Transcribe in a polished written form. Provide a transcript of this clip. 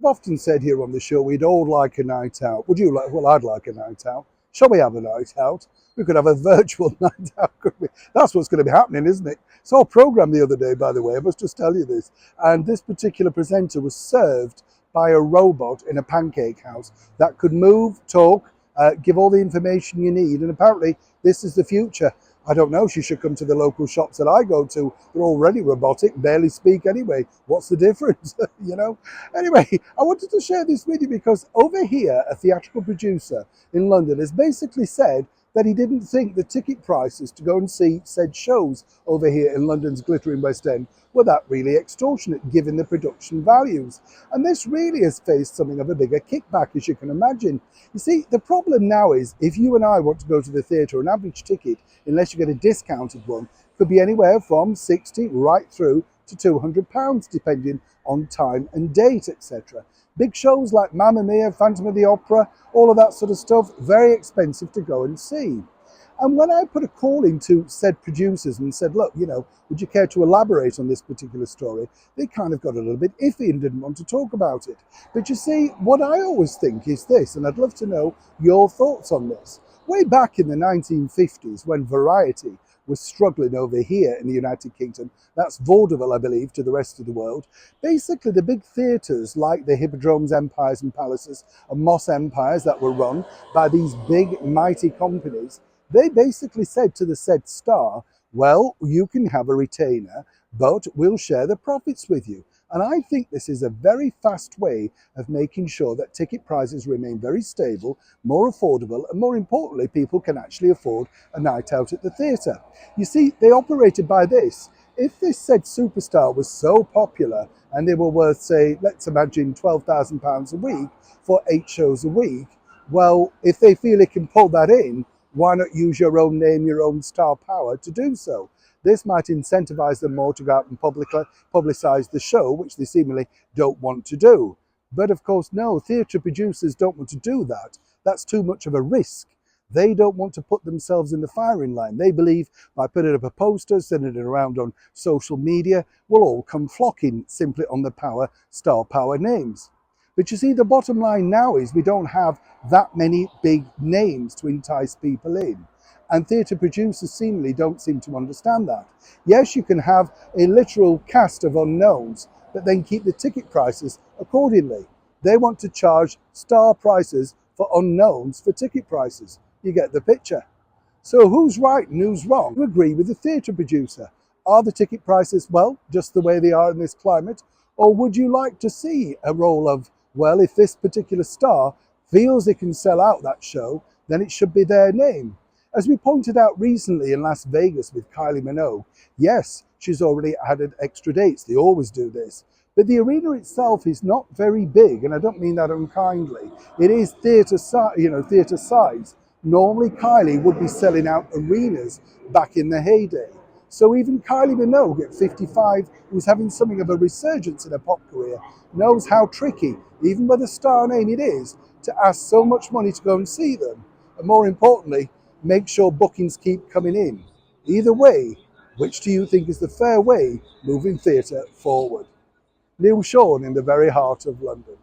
I've often said here on the show we'd all like a night out. Would you like? Well, I'd like a night out. Shall we have a night out? We could have a virtual night out, could we? That's what's going to be happening, isn't it? Saw a program the other day, by the way. I must just tell you this. And this particular presenter was served by a robot in a pancake house that could move, talk, give all the information you need. And apparently, this is the future. I don't know, she should come to the local shops that I go to. They're already robotic, barely speak anyway. What's the difference, you know? Anyway, I wanted to share this with you because over here, a theatrical producer in London has basically said that he didn't think the ticket prices to go and see said shows over here in London's glittering West End were that really extortionate given the production values. And this really has faced something of a bigger kickback, as you can imagine. You see, the problem now is if you and I want to go to the theatre, an average ticket, unless you get a discounted one, could be anywhere from 60 right through to £200, depending on time and date, etc. Big shows like Mamma Mia, Phantom of the Opera, all of that sort of stuff, very expensive to go and see. And when I put a call into said producers and said, look, you know, would you care to elaborate on this particular story? They kind of got a little bit iffy and didn't want to talk about it. But you see, what I always think is this, and I'd love to know your thoughts on this. Way back in the 1950s, when Variety was struggling over here in the United Kingdom, that's vaudeville, I believe, to the rest of the world. Basically, the big theatres like the Hippodromes, Empires and Palaces and Moss Empires that were run by these big, mighty companies, they basically said to the said star, well, you can have a retainer, but we'll share the profits with you. And I think this is a very fast way of making sure that ticket prices remain very stable, more affordable, and more importantly, people can actually afford a night out at the theatre. You see, they operated by this. If this said superstar was so popular and they were worth, say, let's imagine £12,000 a week for 8 shows a week, well, if they feel they can pull that in, why not use your own name, your own star power to do so? This might incentivize them more to go out and publicize the show, which they seemingly don't want to do. But of course, no, theatre producers don't want to do that. That's too much of a risk. They don't want to put themselves in the firing line. They believe by putting up a poster, sending it around on social media, we'll all come flocking simply on the star power names. But you see, the bottom line now is we don't have that many big names to entice people in. And theatre producers seemingly don't seem to understand that. Yes, you can have a literal cast of unknowns, but then keep the ticket prices accordingly. They want to charge star prices for unknowns for ticket prices. You get the picture. So who's right and who's wrong? You agree with the theatre producer. Are the ticket prices, well, just the way they are in this climate? Or would you like to see a role of, well, if this particular star feels they can sell out that show, then it should be their name? As we pointed out recently in Las Vegas with Kylie Minogue, yes, she's already added extra dates. They always do this. But the arena itself is not very big, and I don't mean that unkindly. It is theatre size. Normally, Kylie would be selling out arenas back in the heyday. So even Kylie Minogue at 55, who's having something of a resurgence in her pop career, knows how tricky, even with a star name it is, to ask so much money to go and see them. And more importantly, make sure bookings keep coming in. Either way, which do you think is the fair way moving theatre forward? Neil Sean in the very heart of London.